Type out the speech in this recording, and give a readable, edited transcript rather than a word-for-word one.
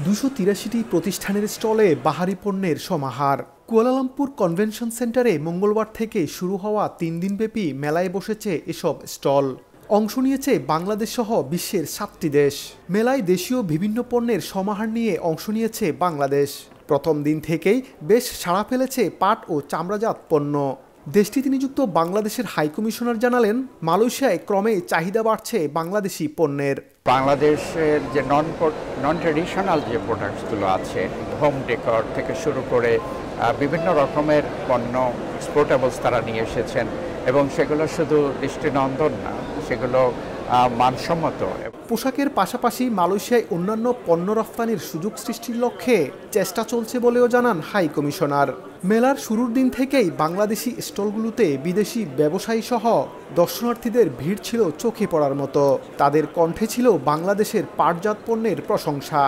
২৮৩টি প্রতিষ্ঠানের স্টলে বাহারি পণ্যের সমাহার। কুয়ালালামপুর কনভেনশন সেন্টারে মঙ্গলবার থেকে শুরু হওয়া ৩ দিনব্যাপী মেলায় বসেছে এসব স্টল। অংশ নিয়েছে বাংলাদেশ সহ বিশ্বের ৭টি দেশ। মেলায় দেশীয় বিভিন্ন পণ্যের সমাহার নিয়ে অংশ নিয়েছে বাংলাদেশ। প্রথম দিন থেকেই বেশ সাড়া ফেলেছে পাট ও চামড়াজাত পণ্য। দেশটিতে নিযুক্ত বাংলাদেশের হাইকমিশনার জানালেন, মালয়েশিয়ায় ক্রমে চাহিদা বাড়ছে বাংলাদেশি পণ্যের। বাংলাদেশের যে নন ট্রেডিশনাল যে প্রোডাক্টসগুলো আছে, হোম ডেকর থেকে শুরু করে বিভিন্ন রকমের পণ্য এক্সপোর্টেবলস তারা নিয়ে এসেছেন এবং সেগুলো শুধু দৃষ্টিনন্দন না, সেগুলো মানসম্মত। পোশাকের পাশাপাশি মালয়েশিয়ায় অন্যান্য পণ্য রফতানির সুযোগ সৃষ্টির লক্ষ্যে চেষ্টা চলছে বলেও জানান হাই কমিশনার। মেলার শুরুর দিন থেকেই বাংলাদেশি স্টলগুলোতে বিদেশি ব্যবসায়ী সহ দর্শনার্থীদের ভিড় ছিল চোখে পড়ার মতো। তাদের কণ্ঠে ছিল বাংলাদেশের পাটজাত পণ্যের প্রশংসা।